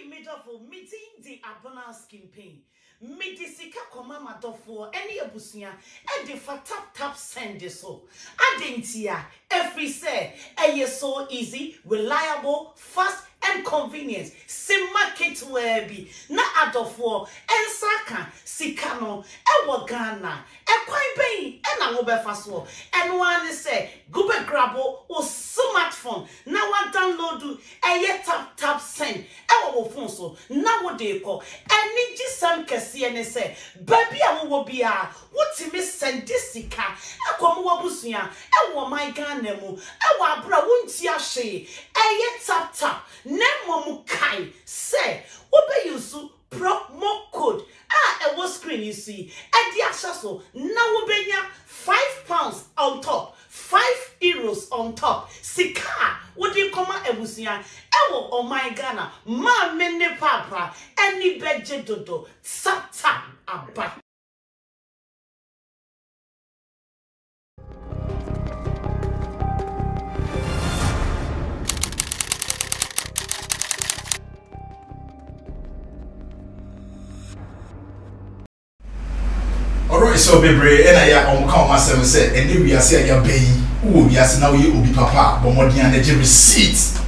Medofo meeting the abona skin pain. Medisika koma madofo any abusia and the for tap send this so. Adentia every say so easy, reliable, fast and convenience. Sim market where be na adofo and saka sikano ewa Ghana e kwai pay and a mobile fast wo and one say go back grabo or smartphone now one download do tap send ewa phone so now what they call and need some kesi and say baby I will be what me send this sika e komo wabusuya ewa my Ghana mu ewa bra wonti ahye tap Nemo mukai say obe yusu promo code it was screen you see and the accessor now obenya £5 on top 5 euros on top sika what do you come ebusia ewo oh my Ghana ma mene papa any budget dodo sata aba. Alright, so baby, and I am come myself say, and then we are saying your baby, oh, we are now you be papa, but more than the receipt.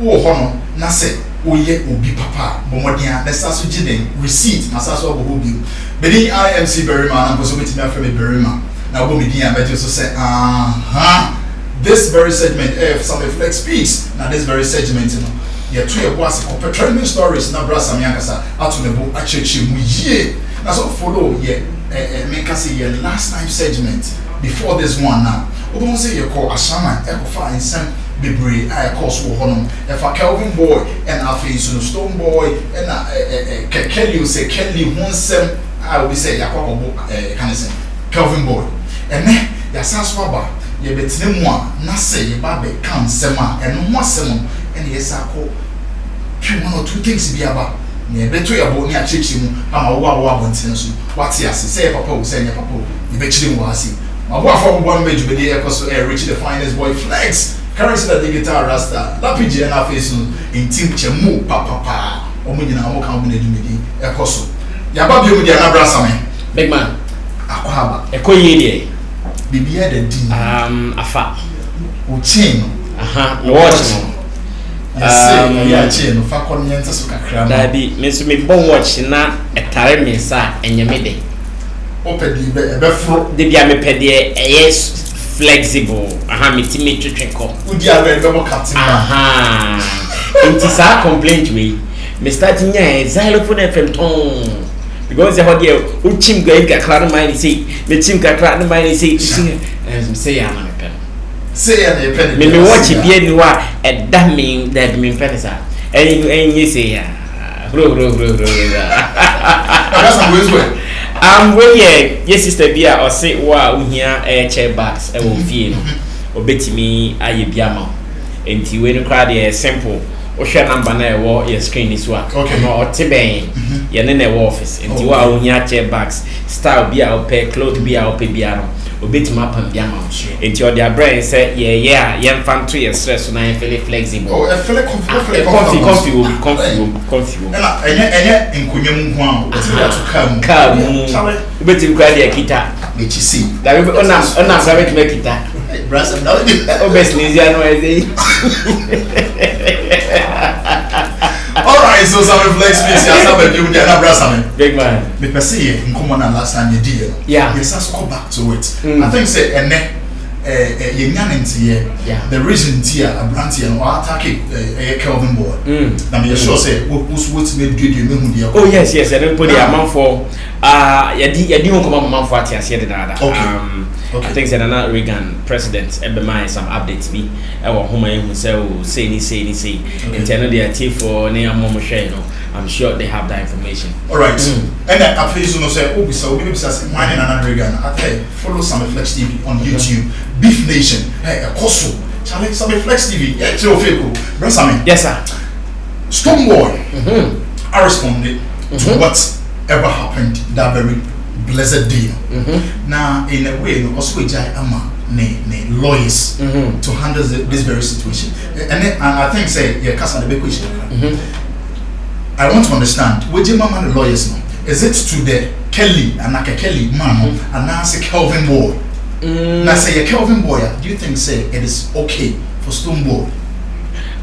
Oh, honor, na say, oh, ye be papa, but more than the sasu jidden receipt, Masaso will be. But I am see Berryman, I'm supposed to be from a Berryman. Now, when we did, I also say, this very segment, if some flex speaks, now this very segment, you know. Yeah, 2 years was a trending stories, now Brasa Miankasa, out to the book, actually, ye. That's what follow, yeah. Make us say your last time segment before this one now. We don't say you call Ashama, Ecofa, and Sam Bibri, I call so honum. If a Calvin boy and I face no stone boy and Kelly will say Kelly won't send, I will say Yakobo can say Calvin boy. And then Yasaswaba, you bet no more, not say your baby come Sema and no more Semon, and yes, I call 1 or 2 things be about. Ne beto ya bo ni achechi mu ama wo awo abonten so wate ase say papa wo say papa you be chiri wo ase ma wo afọ bo mbeju be dey ekoso Rich the finest boy flex currency the digital rasta lapiji na face no intim chemu papa omo nyina omo kan na edumedi ekoso ya ba bi omo dia na brasa me big man akwaba ekoye dey bibia the din afa o chain no watch no no fa konnyenta so kakra da bi me so me bon watch na etare me sa enyeme de opedi be fro de bia me pede yes flexible me timi twetweko udi abe be katima inti sa complaint me start nya xylophone FM ton because the hot year uchim ga kakra no mind say me chim kakra no mind say say ya na me pen say ya na pen me watch bia ni wa that mean pen sa and you say ya bro that's some ways way we yes sister bia or say wa uhia chair bags e wo fie no obetimi aye bia ma enti we no crowd e simple o share number na e wo your screen is wa no oteben ye ne wo office enti wa uhia chair bags style bia o pair cloth bia o pe bia no obetimi apam bia ma enti o dia brain say ye fan to your stress so na you feel flexible oh I feel comfy ela enye enkonwem ho a o ti da to kam obetimi kwa dia kita me chi see da we ona sabe to make kita brasa now obviously is no way. Alright, so some flex space ya sabe you dey na brasa me big man me pese ye nkomo na last time you did yeah yes let's go back to it I think say ene ye nyanentie the reason tia abrantie no attack Kelvin boy na me sure say what made good me hu dia oh yes and put the amount for yadi won come amount for atiase de dada I think that another Reagan president ebema some updates be ewo homa ehun say say internal they team for near mom share no I'm sure they have that information. All right. And I feel so no say obisa obi say mine and another Reagan I follow some Flex TV on YouTube Beef Nation hey akoso challenge some Flex TV yeah tell fake brother me yes sir Stone Boy I responded to whatever happened that very blessed day now in a way no also jai ama ne lawyers to handle this very situation and I think say yeah kasa the big question I want to understand. With your mama and the lawyers, no? Is it to the Kelly and Naka Kelly man and now say Kelvin Boy? Now say Kelvin Boy, do you think say it is okay for Stone Boy?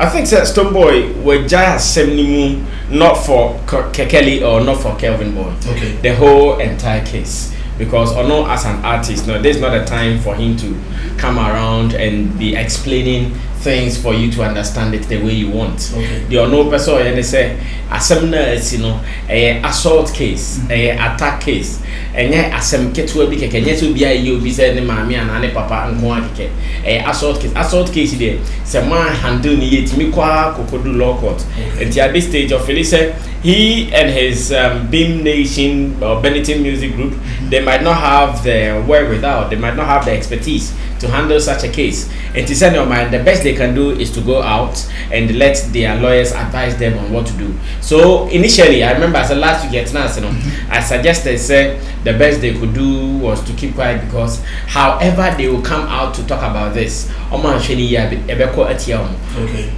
I think that Stone Boy were just sending not for Kelly or not for Kelvin Boy. Okay. The whole entire case. Because or not as an artist, no, there's not a time for him to come around and be explaining things for you to understand it the way you want. Okay. The no person and they say assembly, you know, a assault case, a attack case, and yet assem ketu be keke nyeto bia you be say ne mama and ane papa nko akeke a assault case there say man handle ni yetimi kwa kokodu law court. And at this stage of Philly say he and his Beam Nation or Benetton Music Group, they might not have the wherewithal, they might not have the expertise to handle such a case. And to say no man, the best they can do is to go out and let their lawyers advise them on what to do. So initially, I remember as a last week at Nancy, I suggested say the best they could do was to keep quiet because however they will come out to talk about this, okay.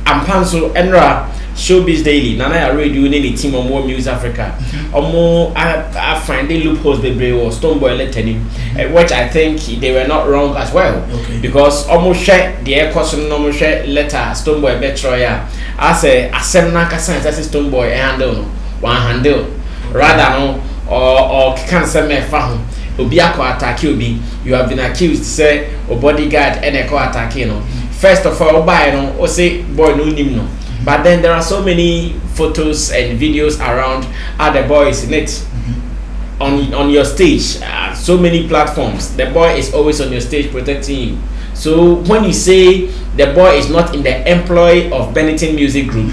I'm Panso Enra Showbiz Daily. Nana I already doing any team on More Music Africa. I find the loopholes they bring or Stone Boy let him, which I think they were not wrong as well. Okay. Because almost share the air question almost share letter Stone Boy Betroya. I say Asemna Kasan as Stone Boy handle one handle rather no or cancer me fahum. Obiako attack you be you have been accused say or bodyguard and a attack you know. First of all buy no or say boy no nim no. But then there are so many photos and videos around other boys in it on your stage. So many platforms. The boy is always on your stage protecting you. So when you say the boy is not in the employ of Benetton Music Group,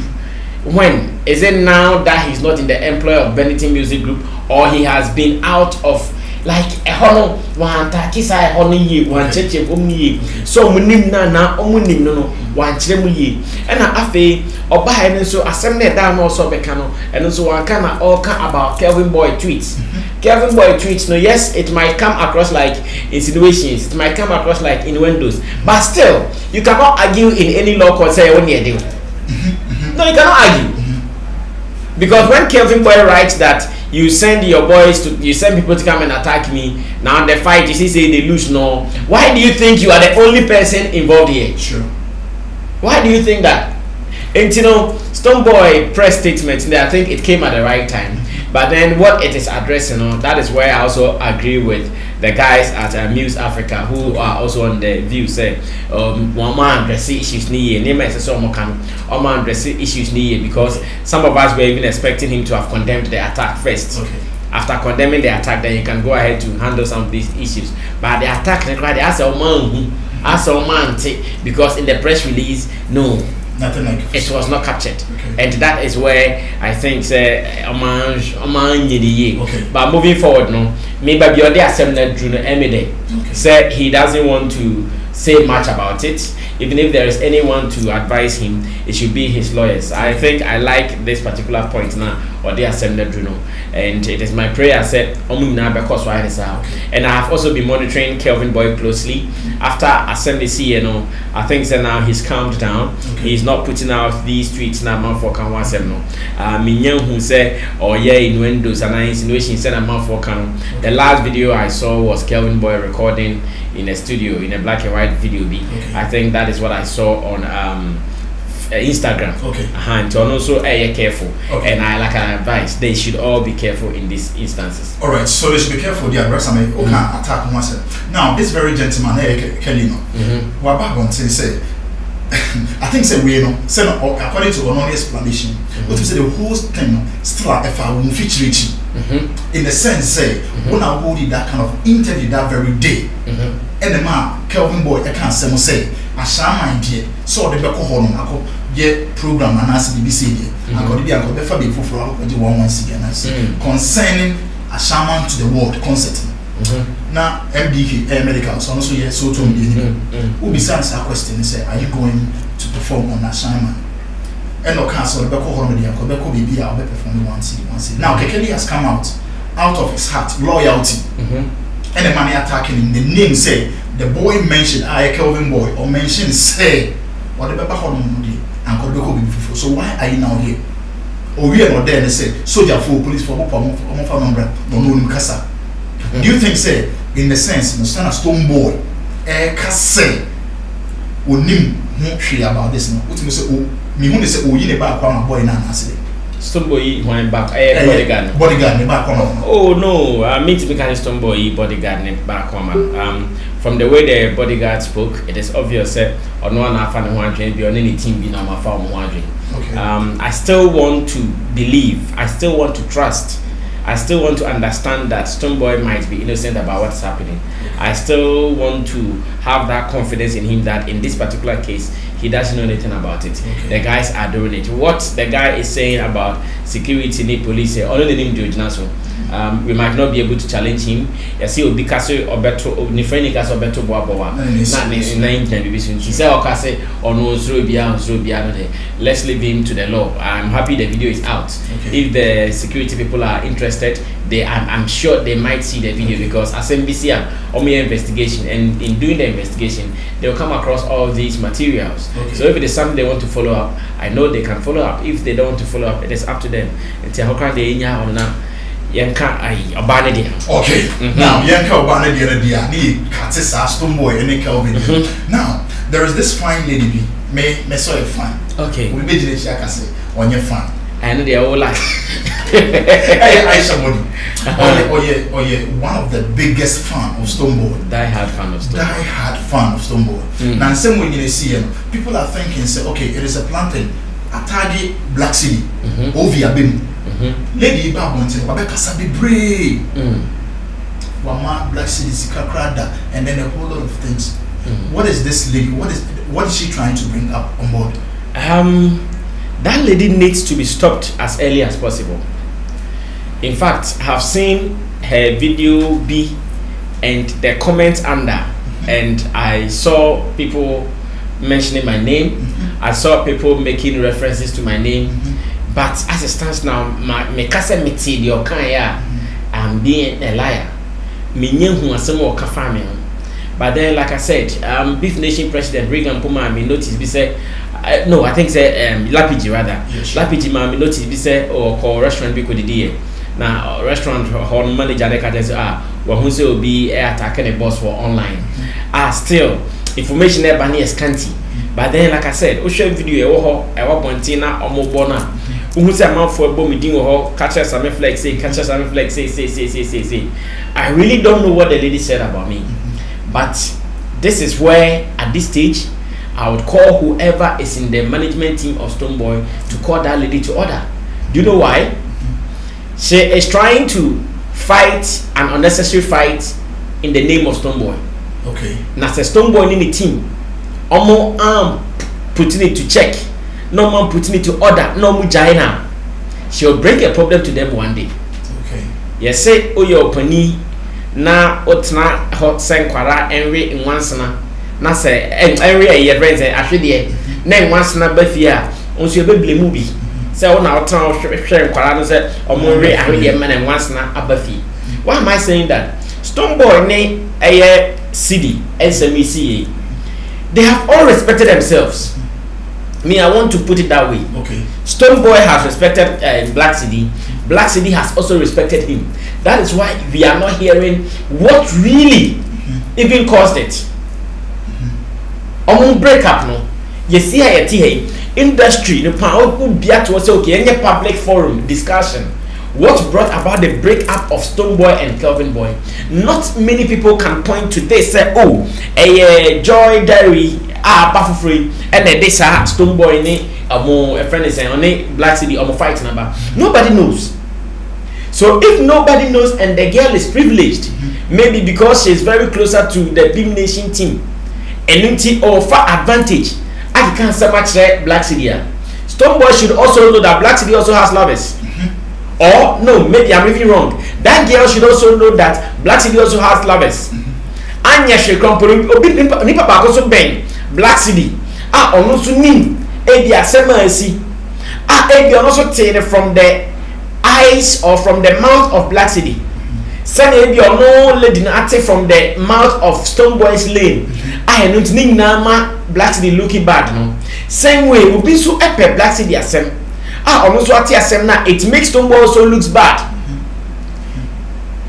when is it now that he's not in the employ of Benetton Music Group or he has been out of like a hono one takisa a hono ye one cheche ye so munim na omunim no one chiremu ye and afe oba hen so asem na da no so beka no and so one kind all about Kelvin Boy tweets. Kelvin Boy tweets no, yes, it might come across like insinuations, it might come across like innuendos, but still you cannot argue in any law court say only a deal. No, you cannot argue. Because when Kelvin Boy writes that you send your boys to, you send people to come and attack me, now the fight, you see, say they lose, no. Why do you think you are the only person involved here? Sure. Why do you think that? And you know, Stone Boy press statement, I think it came at the right time. But then what it is addressing, that is where I also agree with the guys at Muse Africa who are also on the view say one man address issues near issues near because some of us were even expecting him to have condemned the attack first. Okay. After condemning the attack, then you can go ahead to handle some of these issues. But the attack, they ask a man because in the press release, no. Nothing like it was not captured. Okay. And that is where I think okay. But moving forward, no, maybe beyond the assembly Juno Emide said he doesn't want to say much about it. Even if there is anyone to advise him, it should be his lawyers. I think I like this particular point now, or the assembly Juno. And it is my prayer said and I have also been monitoring Kelvin Boy closely. After assembly CNO, I think that now he's calmed down. Okay. He's not putting out these tweets now for Kanwasem no. Minyan who said innuendos and insinuations said for Kan. The last video I saw was Kelvin Boy recording in a studio in a black and white video. Okay. I think that is what I saw on Instagram. Okay. And also careful. Okay. And I like an advice. They should all be careful in these instances. All right. So they should be careful. The address I may attack myself. Now this very gentleman, Kelly, what about say? I think say we say according to one explanation, what you say the whole thing still if I won't feature it. In the sense say when I hold that kind of interview that very day, and the man Kelvin Boy I can't say I shall mind here so the Beko Honor program and as BBC I got to be a good for the one once again concerning a shaman to the world concert. Now MDK medical so also yes so to me who besides that question say are you going to perform on a shaman and no cancel the Beko Honor Beko baby I'll be performing once. Now Kekeli has come out of his heart loyalty and the money attacking him the name say the boy mentioned Kelvin Boy or mentioned say what the Beko Honor and so why are you now here? we are not there and say soldier for police for number no kasa. Do you think say in the sense no stand a stone boy kase onim ho hwe about this no what me say o me hu say o yi ne ba kwa boy na asile Stoneboy went back bodyguard ne ba kwa oh no me to be kind of Stoneboy bodyguard ne back from the way the bodyguard spoke it is obvious that or no one afa ne ho adwen bi on any team bi na ma fa mo ho adwen. I still want to believe, I still want to trust, I still want to understand that Stoneboy might be innocent about what's happening. I still want to have that confidence in him that in this particular case, he doesn't know anything about it. The guys are doing it. What the guy is saying about security, police, only the name George Naso. We might not be able to challenge him. You see, Obikaso or Beto, Nifreni Caso Beto Boaboa, not in 9 He said, Okase or no Zrubia, let's leave him to the law. I'm happy the video is out. If the security people are interested, I'm sure they might see the video because as NBC on my investigation, and in doing the investigation, they'll come across all these materials. So if it is something they want to follow up, I know they can follow up. If they don't want to follow up, it is up to them. Until how can they Yanka Obanadi. Okay. Now Yanka Obanadi dia ni Katisa Stoneboy and Kelvin. Now there is this fine lady be me so fine. Okay. We be the Shaka say on your fan. And they are all like I somebody. Oh yeah, one of the biggest fan of Stoneboy. Die hard fan of Stoneboy. Now same way you see people are thinking say okay, it is a planting Atagi Black City. Ovia Bim. Lady Babonte, Wabeka be brave. Wama Black City Sikakrada, and then a whole lot of things. What is this lady? What is she trying to bring up on board? That lady needs to be stopped as early as possible. In fact, I have seen her video be and the comments under, and I saw people mentioning my name. I saw people making references to my name. But as it stands now, me kase meti di okanya I'm being a liar. Me nyehu asem o kafa me. But then like I said, Beef Nation President Reagan Puma me notice be say no, I think say Lapiji rather. Yes. Lapiji ma me notice be say or call restaurant be kodidie. Now restaurant hall manager they can say we hu say obi attack the boss for online. Still information there bani is scanty. But then like I said, o share video e wo ho e wo bontina omo na who say man for a meeting or catch us some flex say I really don't know what the lady said about me. But this is where at this stage I would call whoever is in the management team of Stoneboy to call that lady to order. Do you know why? She is trying to fight an unnecessary fight in the name of Stoneboy. Okay. Now say Stoneboy in the team. Omo putting it to check. No man putting it to order. No mujahina. She'll bring a problem to them one day. Okay. Yes, say your penny na otna hot senkwara enwe in once na say enwe a year friends ahwede na once na bafia onso be blame bi say ona otna hwe nkwara no say omonwe ahwede man once na abafi. Why am I saying that? Stoneboy ne eye city SMECA, they have all respected themselves. Me, I want to put it that way. Okay. Stoneboy has respected Black City. Black City has also respected him. That is why we are not hearing what really even caused it. Break up no. You see how you industry the power could be at was okay. Any public forum discussion. What brought about the breakup of Stoneboy and Kelvin Boy? Not many people can point to this. Say, oh, a Joy Dairy, Bafufree, and this Stoneboy, a friend is saying, on Black City, on fight number. Nobody knows. So if nobody knows and the girl is privileged, maybe because she is very closer to the Beef Nation team, and or far advantage, I can't say much Black City. Stoneboy should also know that Black City also has lovers. Or no, maybe I'm even wrong. That girl should also know that Black City also has lovers. Anya she company nipa ba ko so ben Black City. Ono so nim e dia sema asi. E dia ono so tene from the eyes or from the mouth of Black City. Send e dia ono lady na ate from the mouth of Stoneboy's lane. No ntini na ma Black City looking bad no. Same way obi so epe Black City asem. almost what it makes Stonebwoy also looks bad.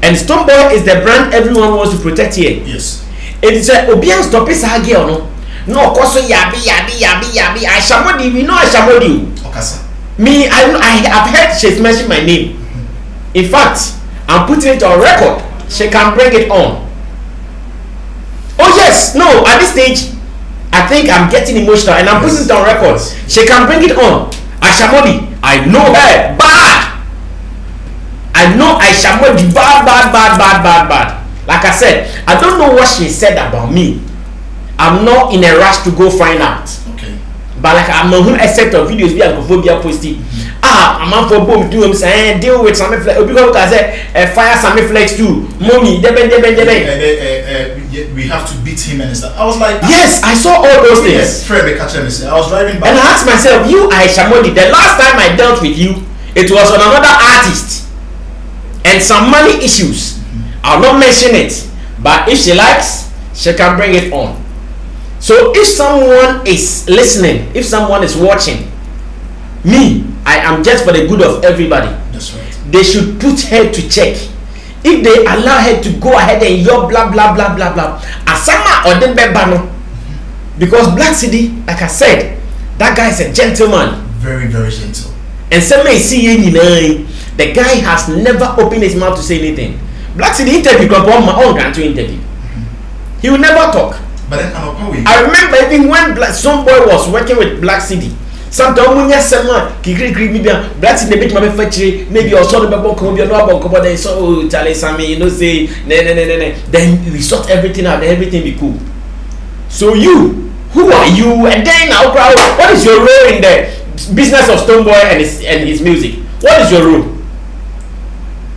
And Stonebwoy is the brand everyone wants to protect here. Yes. It is a Obian stop is a girl, no, cause yabi. I Shamodi, we know I Shamodi. Okasa. Me, I have heard she's mentioned my name. In fact, I'm putting it on record. She can bring it on. Oh yes, no, at this stage, I think I'm getting emotional and I'm putting it on record. She can bring it on. Ashamodi, I know her bad. I know Ashamodi bad. Like I said, I don't know what she said about me. I'm not in a rush to go find out. Okay. But like I'm not going to set of videos be alcophobia posting. I'm on for boom do saying deal with some flex. Because I said fire some flex too. Mommy, we have to beat him and stuff. I was like, yes, I saw all those things. Yes, Fred I was driving back. And I asked myself, you Aisha Modi, the last time I dealt with you, it was on another artist and some money issues. I'll not mention it, but if she likes, she can bring it on. So if someone is listening, if someone is watching, me, I am just for the good of everybody. That's right. They should put her to check. If they allow her to go ahead and your blah blah blah blah blah, Asama or the Bebano, because Black City, like I said, that guy is a gentleman. Very, very gentle. And some may see the guy has never opened his mouth to say anything. Black City interview, my own country interview. He will never talk. But then I remember even when Stonebwoy was working with Black City. Sometimes when you say man, Black City bit my factory, maybe also the babon come no then so Charlie Sammy, you know say then we sort everything out, everything be cool. So you, who are you? And then now what is your role in the business of Stonebwoy and his music? What is your role?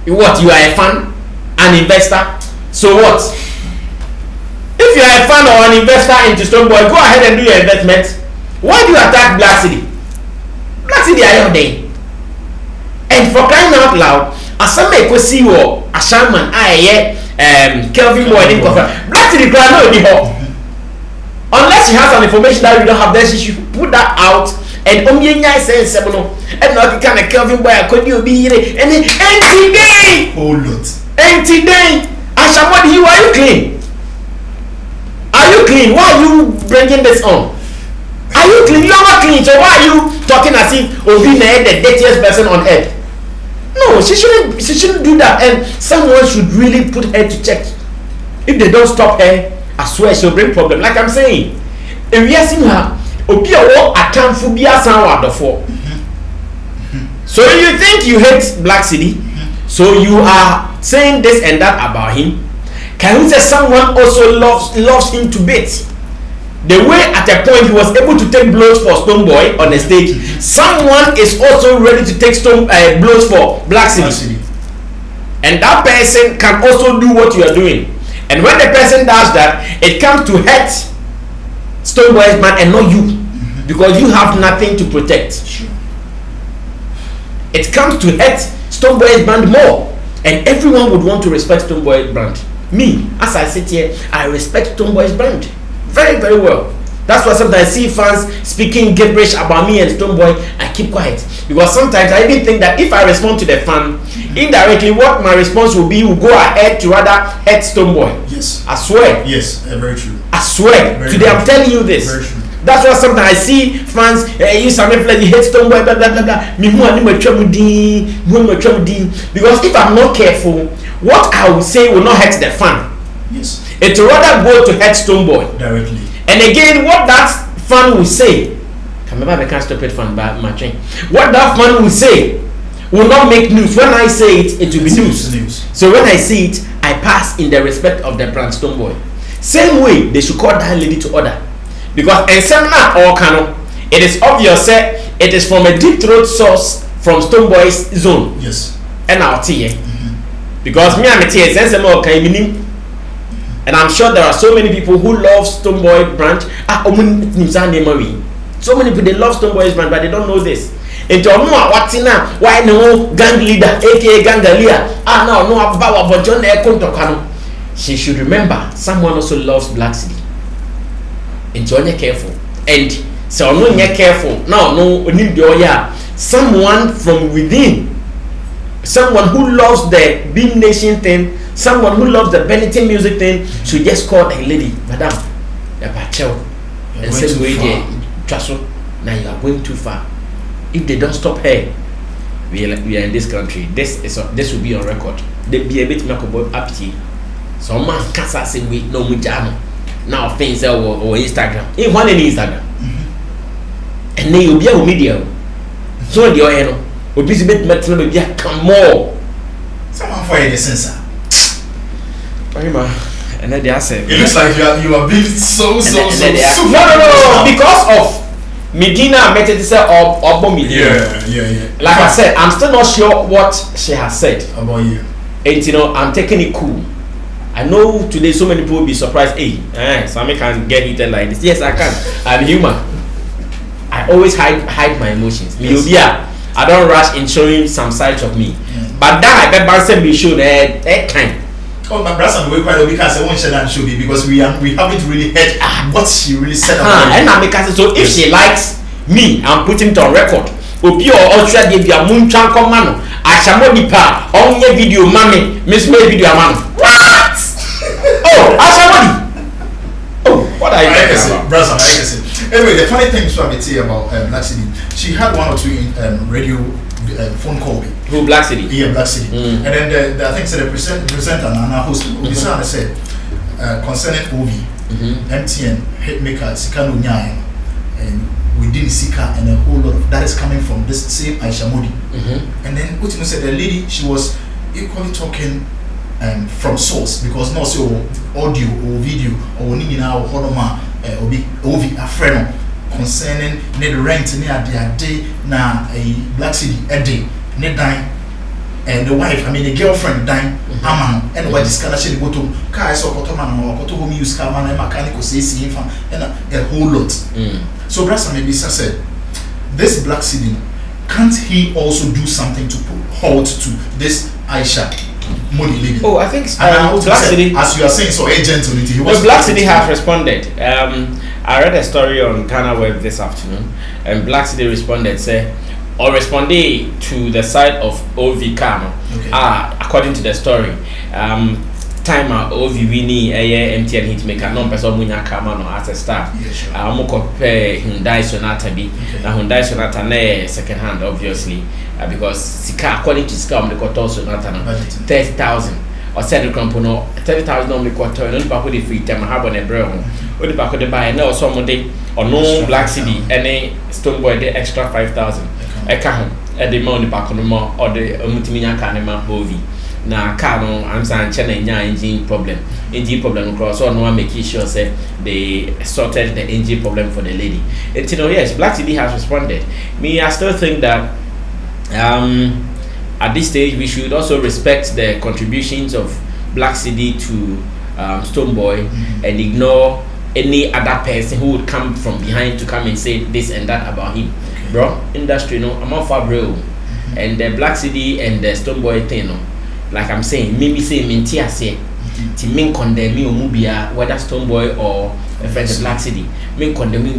What, you are a fan, an investor? So what? If you are a fan or an investor into Stonebwoy, go ahead and do your investment. Why do you attack Black City? Black City are your day. And for crying out loud, as some may see you a shaman, Kelvin Boy didn't confirm. Black City cry no be hot. Unless she has an information that you don't have, then she should put that out. And say seven and not kind of Kelvin Boy could you be here and empty day. Whole lot. Empty day. Ashamodi, you are you clean? Are you clean? Why are you bringing this on? Are you clean? You are not clean. So why are you talking as if Obi Nair the dirtiest person on earth? No, she shouldn't do that. And someone should really put her to check. If they don't stop her, I swear she'll bring problem. Like I'm saying, if we are seeing her, Obi Awo atamfu bia sanwa dofo. So you think you hate Black City? So you are saying this and that about him? Can you say someone also loves him to bits? The way at a point he was able to take blows for Stonebwoy on the stage, someone is also ready to take blows for Black City. And that person can also do what you are doing. And when the person does that, it comes to hurt Stonebwoy's man and not you. Because you have nothing to protect. It comes to hurt Stonebwoy's brand more. And everyone would want to respect Stonebwoy's brand. Me, as I sit here, I respect Stonebwoy's brand very, very well. That's why sometimes I see fans speaking gibberish about me and Stonebwoy, I keep quiet. Because sometimes I even think that if I respond to the fan, indirectly what my response will be will go ahead to rather hurt Stonebwoy. Yes. I swear. Yes, very true. I swear. Very Today true. I'm telling you this. Very true. That's why sometimes I see fans, you hate Stonebwoy, blah blah blah blah. Because if I'm not careful, what I will say will not hurt the fan. Yes. It will rather go to hurt Stonebwoy Directly. And again, what that fan will say, I can't stop it fan by my train. What that fan will say will not make news. When I say it, it will be news. So when I see it, I pass in the respect of the brand Stonebwoy. Same way they should call that lady to order. Because in seminar or canon, it is obvious that it is from a deep throat source from Stonebwoy's zone. Yes. And I'll tell you. Because me and my sense more can. And I'm sure there are so many people who love Stonebwoy brand. So many people, they love Stonebwoy's brand, but they don't know this. And to know what's in now, why no gang leader, aka Gangalia, no about but John Ekon. She should remember someone also loves Black City. And so you're careful. And so no you're careful. No, need your someone from within, someone who loves the Beam Nation thing, someone who loves the Benetton music thing, should just call a lady, Madam, and say, wait there, Trasso, now you are going too far. If they don't stop her, we are in this country. This will be on record. They be a bit make up to. So man can't say we no mujano. Now things or Instagram. In one in Instagram. And then you'll be a media. So the oil will be a bit metal be a come more. Someone for the sensor. And then they are saying it looks like you are being so no, because of Medina met it or Medina. Yeah. Like I said, I'm still not sure what she has said about you. And you know, I'm taking it cool. I know today so many people will be surprised. Hey, Sammy can get heated like this. Yes, I can. I'm human. I always hide my emotions. Yes. I don't rush in showing some sides of me. But that I bet me show that time. Oh, my brother, we quite because I won't share that show because we haven't really heard what she really said about and I make her say, so if she likes me, I'm putting it on record. Obi or Ultra de bia munchan komano. Ashamo nipa on your video mommy, miss me video man. What? Oh, Ashamo. Oh, what are you talking about? Brother, I can say. Anyway, the funny thing so I tell you about Black City, she had one or two radio phone call. Who Black City? Yeah, Black City. And then I think the presenter and our host Obisa said concerning Ovi, MTN hitmaker Sikano Nyaya, and we did Sika and a whole lot of that is coming from this same Aisha Modi. And then Utimo said the lady, she was equally talking from source because no so audio or video or nina or honoma Ovi a friend concerning need rent near their day na a Black City a day need dying and the wife, I mean the girlfriend dying aman and what this kind of shit go to car so kotoman or koto home use car man mechanical say and a whole lot. So Brasa maybe said this Black City, can't he also do something to put halt to this Aisha Modi lady? Oh, I think Black City, as you are saying, so agent on it. The Black City has responded. I read a story on Ghana Web this afternoon, and Black City responded, responded to the side of OV Kano. According to the story, time OV Winnie MTN hitmaker non person munya kama no as a star. I'm compare Hyundai Sonata bi. Now Hyundai Sonata na second hand obviously because Sika according to Sika the quarter Sonata 30,000 or said the compono 30,000 on the quarter and back with the free time have on a bro. Only back with the buy now somebody or no Black City any Stone Boy the extra 5,000. I can't at the money back on the more or the Mutiminya Kanema Bovi. Na car no answer engine problem across so no one making sure say they sorted the engine problem for the lady. And you know, yes, Black City has responded. I still think that at this stage we should also respect the contributions of Black City to Stone Boy and ignore any other person who would come from behind to come and say this and that about him. Bro, industry no, I'm not far real. And the Black City and the Stone Boy thing no. Like I'm saying, maybe say mintia say to mean condemn me or mubia, whether Stone Boy or a friend of Black City, mean condemn me,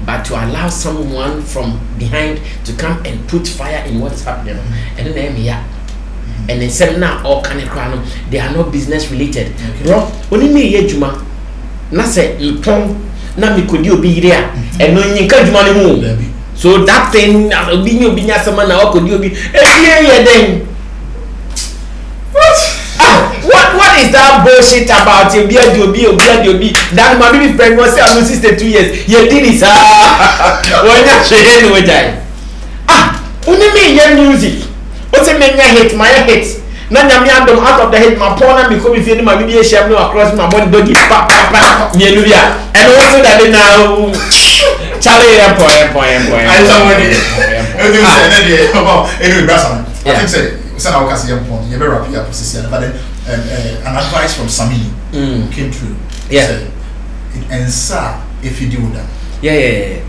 but to allow someone from behind to come and put fire in what is happening, and then and then say now all kind of crime, they are not business related. Bro, only me ye juma, na say mpong na mi kodi obi there, and no nyinka juma ni mu. So that thing, obi nya sama na kodi obi, then. What is that bullshit about you? That my baby friend was say I'm 62 years. You did it, when you say anyway, only me young music. What's a man hit my hits? None of me out of the head, my pawn because if you my video shall no across my body doggy papa Yeluya. And also that now Charlie point. I don't want it. Anyway, Brasman. I think say I was saying you very happy position, but then an advice from Samini came through. Yeah. And sir, if you do that,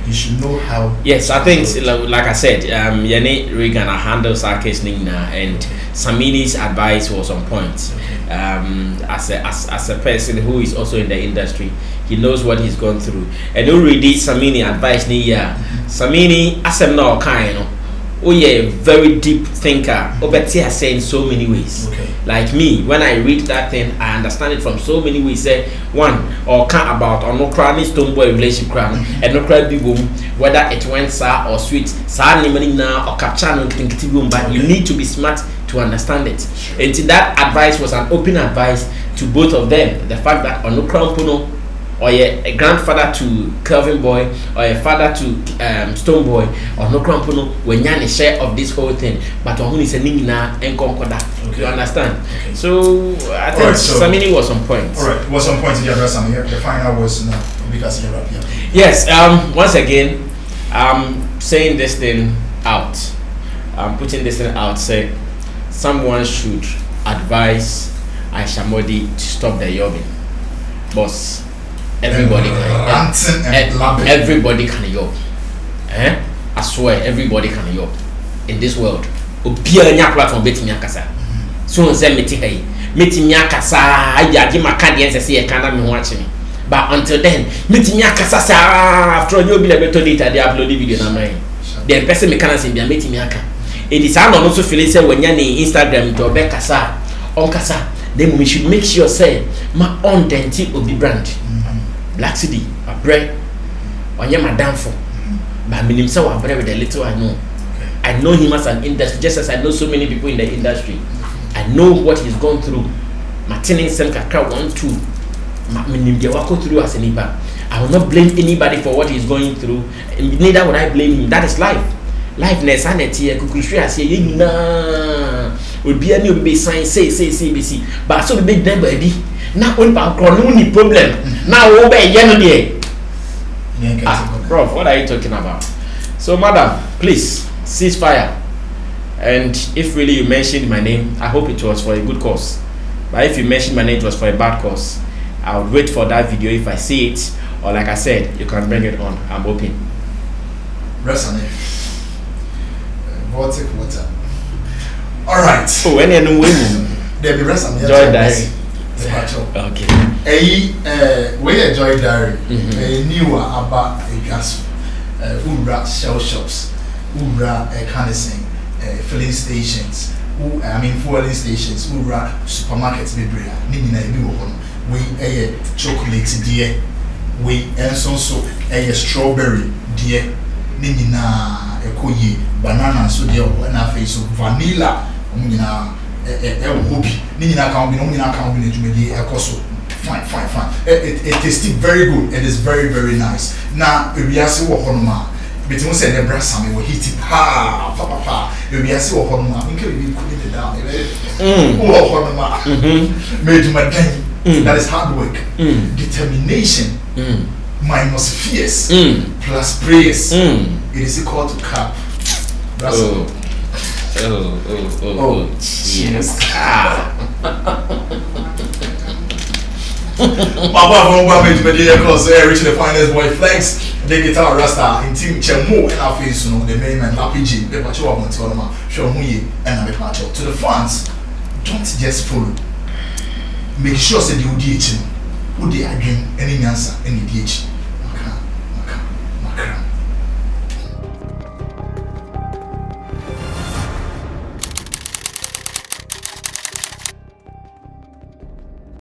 you should know how. Yes, I think like I said, Yane Reagan handles our case and Samini's advice was on point. As a person who is also in the industry, he knows what he's gone through. And already Samini advice Samini as no kind oh yeah, very deep thinker. Obeti has said in so many ways. Okay. Like me, when I read that thing, I understand it from so many ways. Say one, or count about or no cranny stone boy relationship crown and no cry big boom, whether it went sour or sweet, sour now or capture no think but you need to be smart to understand it. And that advice was an open advice to both of them. The fact that on no crown puno or a grandfather to Kelvin Boy or a father to Stone Boy or no crampono when you share of this whole thing, but on who is a nina and conquer that. You understand? Okay. So I think Samini was on point. Alright, was on point in the address and the final was now because you're up here. Yes, once again, I'm saying this thing out. I'm putting this thing out, say someone should advise Aisha Modi to stop the yobbing. Boss. Everybody can everybody can yob. I swear everybody can yob in this world. Obia nya platform beti mi akasa. So nze meti mi akasa ya gi makadi ense se e kana me ho ache me. But until then, meti mi akasa sa after you be le beto data they upload the video na mine. The person me kana se bia meti mi aka. E di sa no so feel say when ni Instagram to be kasa on kasa. Then we should make sure say ma on denti obi brand. Black City, a bread, on your madam for. But I so I with the little I know. I know him as an industry, just as I know so many people in the industry. I know what he's gone through. Martin Sem Kakra 1-2. Through as anybody. I will not blame anybody for what he's going through. Neither would I blame him. That is life. Life ne sanity kukushwe ase ye na obi ani obi sign say BC. But so be dem baby. Na on pa no ni problem. Now we be no there. Bro, what are you talking about? So madam, please cease fire. And if really you mentioned my name, I hope it was for a good cause. But if you mentioned my name, it was for a bad cause. I would wait for that video if I see it, or like I said, you can bring it on. I'm open. Rest on it. Water. All right. Oh, when you know there be rest on it. Joy Diary. Okay. We Joy Diary. Newer about a gas. Ura shell shops. Ura canissing. Filling stations. Fueling stations. Ura supermarkets. Bibria. Nina we a chocolate dear. We and so a strawberry dear. Nina a koye banana so dear and a face of vanilla. Hobby. Nina can't be no Nina can't be to a coso. Fine. It tastes very good. It is very, very nice. Now we are so honma. But you say the breast sami will hit it. Pa. We are so honma. Inke we cool it down. Honma. Made my game. That is hard work. Determination. Minus fears. Plus praise. It is equal to cap. That's all. Oh, cheers. Baba from Media Cross reaching the finest boy flex. The guitar rasta in team Chemo and our face, the main man RPG, the Pacho Montonoma, show me and the Pacho. To the fans, don't just follow. Make sure that you DH who they are doing any answer, any DH.